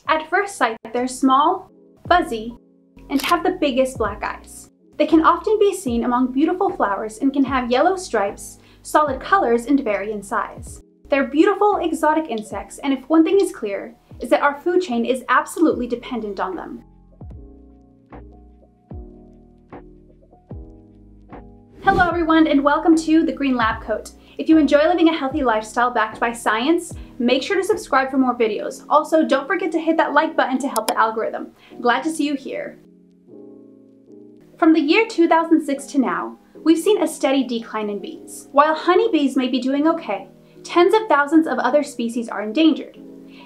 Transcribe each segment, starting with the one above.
At first sight, they're small, fuzzy, and have the biggest black eyes. They can often be seen among beautiful flowers and can have yellow stripes, solid colors, and vary in size. They're beautiful, exotic insects, and if one thing is clear, is that our food chain is absolutely dependent on them. Hello everyone, and welcome to The Green Lab Coat. If you enjoy living a healthy lifestyle backed by science, make sure to subscribe for more videos. Also, don't forget to hit that like button to help the algorithm. Glad to see you here. From the year 2006 to now, we've seen a steady decline in bees. While honeybees may be doing okay, tens of thousands of other species are endangered.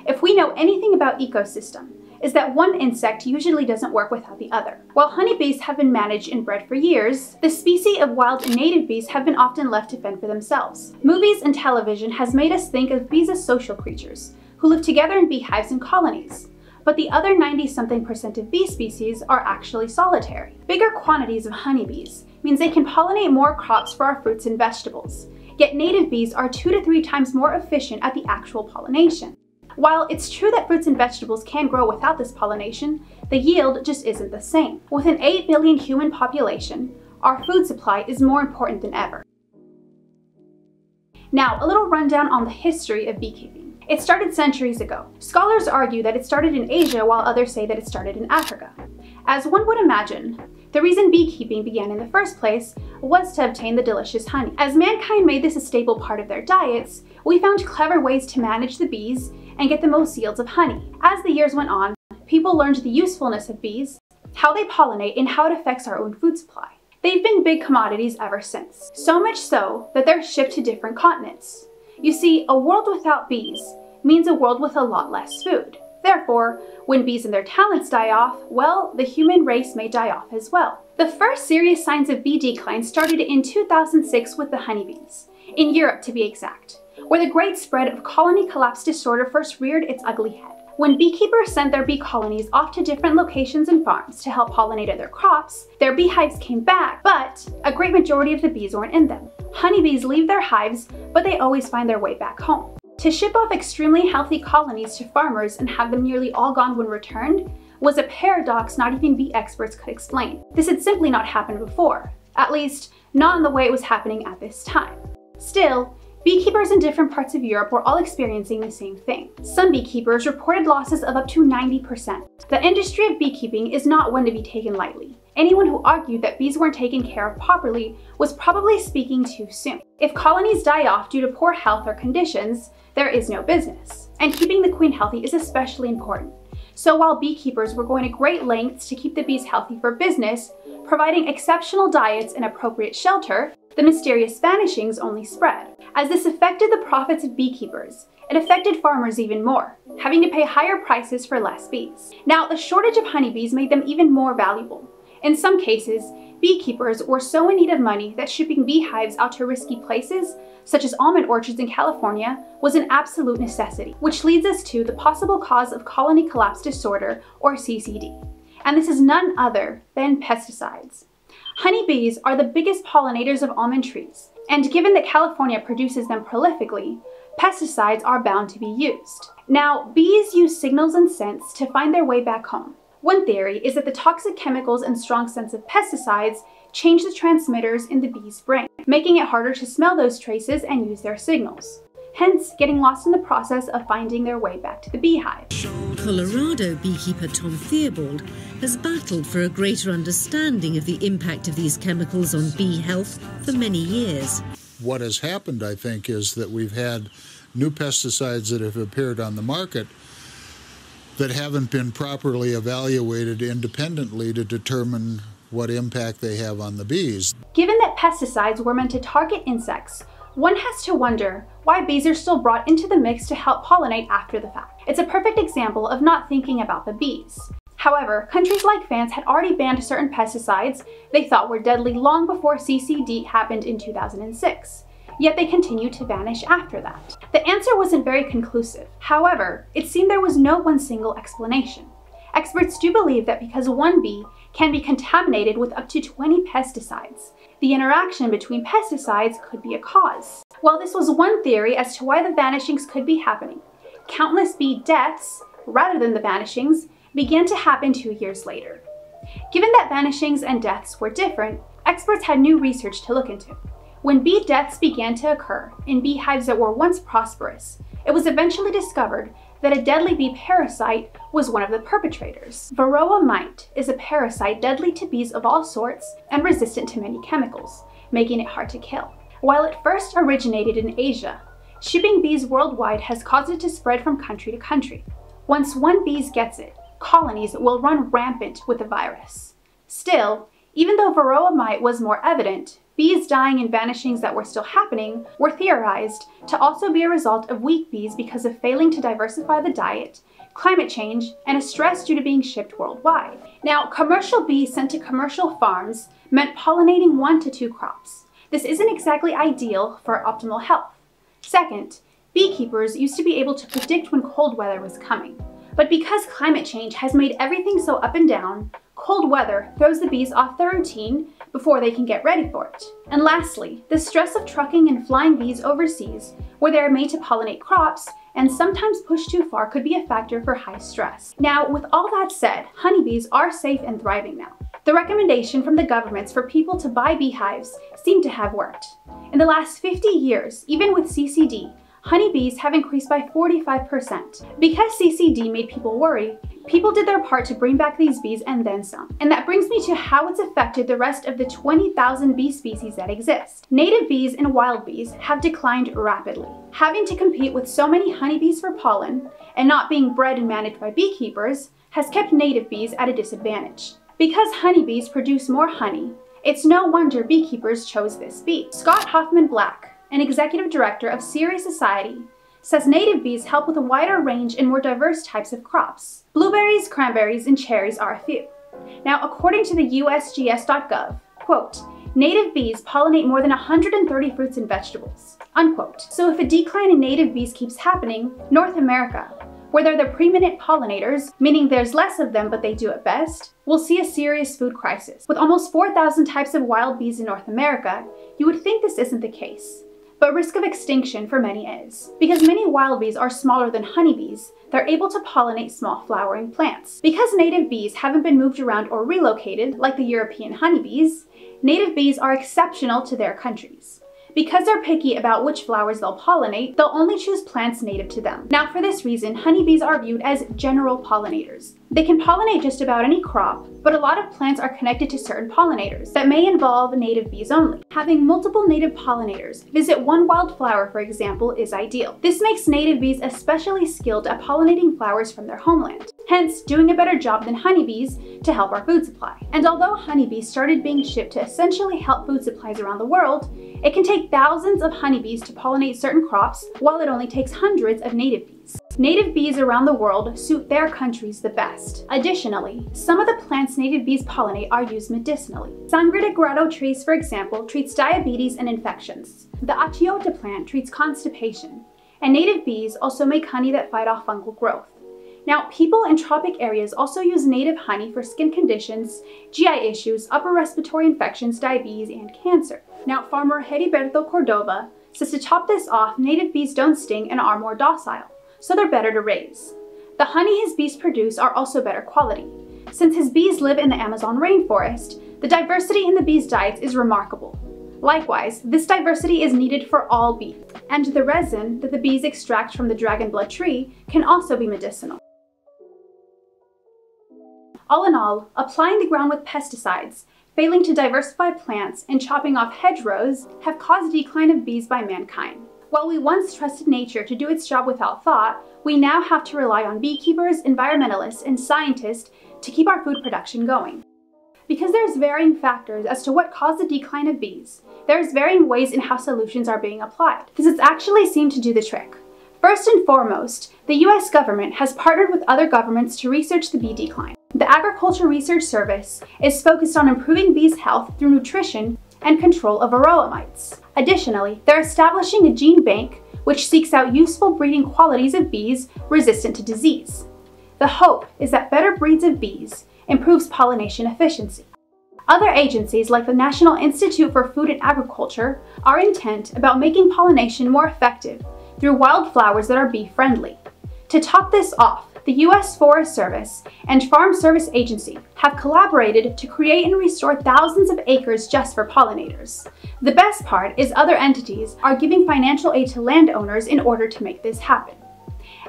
If we know anything about ecosystem, is that one insect usually doesn't work without the other. While honeybees have been managed and bred for years, the species of wild and native bees have been often left to fend for themselves. Movies and television has made us think of bees as social creatures, who live together in beehives and colonies. But the other 90-something% of bee species are actually solitary. Bigger quantities of honeybees means they can pollinate more crops for our fruits and vegetables, yet native bees are 2 to 3 times more efficient at the actual pollination. While it's true that fruits and vegetables can grow without this pollination, the yield just isn't the same. With an 8 billion human population, our food supply is more important than ever. Now, a little rundown on the history of beekeeping. It started centuries ago. Scholars argue that it started in Asia, while others say that it started in Africa. As one would imagine, the reason beekeeping began in the first place was to obtain the delicious honey. As mankind made this a staple part of their diets, we found clever ways to manage the bees and get the most yields of honey. As the years went on, people learned the usefulness of bees, how they pollinate, and how it affects our own food supply. They've been big commodities ever since. So much so that they're shipped to different continents. You see, a world without bees means a world with a lot less food. Therefore, when bees and their talents die off, well, the human race may die off as well. The first serious signs of bee decline started in 2006 with the honeybees, in Europe to be exact, where the great spread of colony collapse disorder first reared its ugly head. When beekeepers sent their bee colonies off to different locations and farms to help pollinate their crops, their beehives came back, but a great majority of the bees weren't in them. Honeybees leave their hives, but they always find their way back home. To ship off extremely healthy colonies to farmers and have them nearly all gone when returned was a paradox not even bee experts could explain. This had simply not happened before, at least not in the way it was happening at this time. Still, beekeepers in different parts of Europe were all experiencing the same thing. Some beekeepers reported losses of up to 90%. The industry of beekeeping is not one to be taken lightly. Anyone who argued that bees weren't taken care of properly was probably speaking too soon. If colonies die off due to poor health or conditions, there is no business. And keeping the queen healthy is especially important. So while beekeepers were going to great lengths to keep the bees healthy for business, providing exceptional diets and appropriate shelter, the mysterious vanishings only spread. As this affected the profits of beekeepers, it affected farmers even more, having to pay higher prices for less bees. Now, the shortage of honeybees made them even more valuable. In some cases, beekeepers were so in need of money that shipping beehives out to risky places, such as almond orchards in California, was an absolute necessity, which leads us to the possible cause of colony collapse disorder, or CCD. And this is none other than pesticides. Honeybees are the biggest pollinators of almond trees, and given that California produces them prolifically, pesticides are bound to be used. Now, bees use signals and scents to find their way back home. One theory is that the toxic chemicals and strong scents of pesticides change the transmitters in the bee's brain, making it harder to smell those traces and use their signals, hence getting lost in the process of finding their way back to the beehive. Colorado beekeeper Tom Theobald has battled for a greater understanding of the impact of these chemicals on bee health for many years. What has happened, I think, is that we've had new pesticides that have appeared on the market that haven't been properly evaluated independently to determine what impact they have on the bees. Given that pesticides were meant to target insects, one has to wonder why bees are still brought into the mix to help pollinate after the fact. It's a perfect example of not thinking about the bees. However, countries like France had already banned certain pesticides they thought were deadly long before CCD happened in 2006. Yet they continued to vanish after that. The answer wasn't very conclusive. However, it seemed there was no one single explanation. Experts do believe that because one bee can be contaminated with up to 20 pesticides, the interaction between pesticides could be a cause. While this was one theory as to why the vanishings could be happening, countless bee deaths rather than the vanishings, began to happen 2 years later. Given that vanishings and deaths were different, experts had new research to look into. When bee deaths began to occur in beehives that were once prosperous, it was eventually discovered that a deadly bee parasite was one of the perpetrators. Varroa mite is a parasite deadly to bees of all sorts and resistant to many chemicals, making it hard to kill. While it first originated in Asia, shipping bees worldwide has caused it to spread from country to country. Once one bee gets it, colonies will run rampant with the virus. Still, even though Varroa mite was more evident, bees dying and vanishings that were still happening were theorized to also be a result of weak bees because of failing to diversify the diet, climate change, and a stress due to being shipped worldwide. Now, commercial bees sent to commercial farms meant pollinating 1 to 2 crops. This isn't exactly ideal for optimal health. Second, beekeepers used to be able to predict when cold weather was coming. But because climate change has made everything so up and down, cold weather throws the bees off their routine before they can get ready for it. And lastly, the stress of trucking and flying bees overseas, where they are made to pollinate crops and sometimes pushed too far, could be a factor for high stress. Now, with all that said, honeybees are safe and thriving now. The recommendation from the governments for people to buy beehives seemed to have worked. In the last 50 years, even with CCD, honeybees have increased by 45%. Because CCD made people worry, people did their part to bring back these bees and then some. And that brings me to how it's affected the rest of the 20,000 bee species that exist. Native bees and wild bees have declined rapidly. Having to compete with so many honeybees for pollen and not being bred and managed by beekeepers has kept native bees at a disadvantage. Because honeybees produce more honey, it's no wonder beekeepers chose this bee. Scott Hoffman Black, an executive director of Cereus Society, says native bees help with a wider range and more diverse types of crops. Blueberries, cranberries, and cherries are a few. Now, according to the USGS.gov, quote, native bees pollinate more than 130 fruits and vegetables, unquote. So if a decline in native bees keeps happening, North America, where they're the preeminent pollinators, meaning there's less of them but they do it best, we'll see a serious food crisis. With almost 4,000 types of wild bees in North America, you would think this isn't the case. But risk of extinction for many is. Because many wild bees are smaller than honeybees, they're able to pollinate small flowering plants. Because native bees haven't been moved around or relocated, like the European honeybees, native bees are exceptional to their countries. Because they're picky about which flowers they'll pollinate, they'll only choose plants native to them. Now, for this reason, honeybees are viewed as general pollinators. They can pollinate just about any crop, but a lot of plants are connected to certain pollinators that may involve native bees only. Having multiple native pollinators visit one wildflower, for example, is ideal. This makes native bees especially skilled at pollinating flowers from their homeland, hence doing a better job than honeybees to help our food supply. And although honeybees started being shipped to essentially help food supplies around the world, it can take thousands of honeybees to pollinate certain crops, while it only takes hundreds of native bees. Native bees around the world suit their countries the best. Additionally, some of the plants native bees pollinate are used medicinally. Sangre de grado trees, for example, treats diabetes and infections. The achiote plant treats constipation, and native bees also make honey that fight off fungal growth. Now, people in tropic areas also use native honey for skin conditions, GI issues, upper respiratory infections, diabetes, and cancer. Now, farmer Heriberto Cordova says to top this off, native bees don't sting and are more docile, so they're better to raise. The honey his bees produce are also better quality. Since his bees live in the Amazon rainforest, the diversity in the bees' diets is remarkable. Likewise, this diversity is needed for all bees, and the resin that the bees extract from the dragon blood tree can also be medicinal. All in all, applying the ground with pesticides, failing to diversify plants, and chopping off hedgerows have caused a decline of bees by mankind. While we once trusted nature to do its job without thought, we now have to rely on beekeepers, environmentalists, and scientists to keep our food production going. Because there's varying factors as to what caused the decline of bees, there's varying ways in how solutions are being applied. This has actually seemed to do the trick. First and foremost, the US government has partnered with other governments to research the bee decline. The Agriculture Research Service is focused on improving bees' health through nutrition and control of varroa mites. Additionally, they're establishing a gene bank which seeks out useful breeding qualities of bees resistant to disease. The hope is that better breeds of bees improves pollination efficiency. Other agencies like the National Institute for Food and Agriculture are intent about making pollination more effective through wildflowers that are bee-friendly. To top this off, the U.S. Forest Service and Farm Service Agency have collaborated to create and restore thousands of acres just for pollinators. The best part is other entities are giving financial aid to landowners in order to make this happen.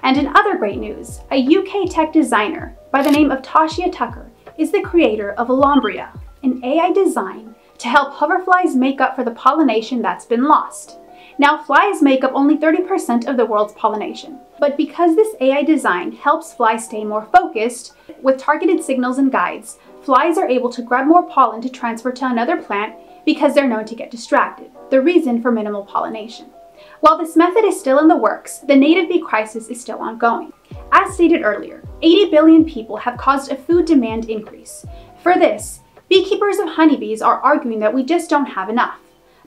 And in other great news, a UK tech designer by the name of Tasha Tucker is the creator of Alambria, an AI design to help hoverflies make up for the pollination that's been lost. Now, flies make up only 30% of the world's pollination, but because this AI design helps flies stay more focused, with targeted signals and guides, flies are able to grab more pollen to transfer to another plant because they're known to get distracted, the reason for minimal pollination. While this method is still in the works, the native bee crisis is still ongoing. As stated earlier, 80 billion people have caused a food demand increase. For this, beekeepers of honeybees are arguing that we just don't have enough.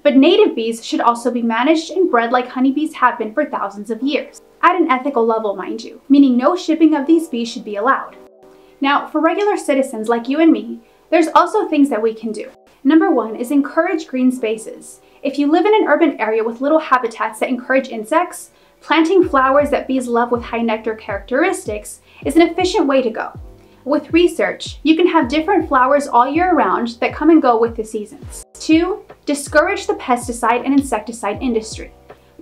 But native bees should also be managed and bred like honeybees have been for thousands of years, at an ethical level, mind you, meaning no shipping of these bees should be allowed. Now, for regular citizens like you and me, there's also things that we can do. Number one is encourage green spaces. If you live in an urban area with little habitats that encourage insects, planting flowers that bees love with high nectar characteristics is an efficient way to go. With research, you can have different flowers all year round that come and go with the seasons. 2. Discourage the pesticide and insecticide industry.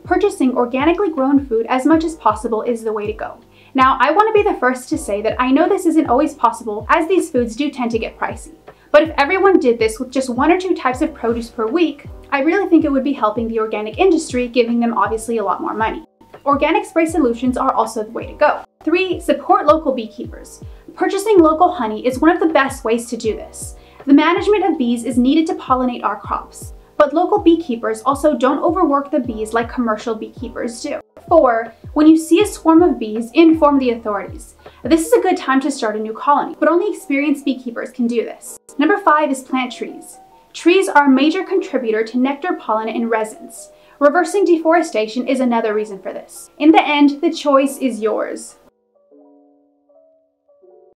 Purchasing organically grown food as much as possible is the way to go. Now, I want to be the first to say that I know this isn't always possible, as these foods do tend to get pricey. But if everyone did this with just 1 or 2 types of produce per week, I really think it would be helping the organic industry, giving them obviously a lot more money. Organic spray solutions are also the way to go. 3. Support local beekeepers. Purchasing local honey is one of the best ways to do this. The management of bees is needed to pollinate our crops, but local beekeepers also don't overwork the bees like commercial beekeepers do. 4. When you see a swarm of bees, inform the authorities. This is a good time to start a new colony, but only experienced beekeepers can do this. Number 5 is plant trees. Trees are a major contributor to nectar, pollen, and resins. Reversing deforestation is another reason for this. In the end, the choice is yours.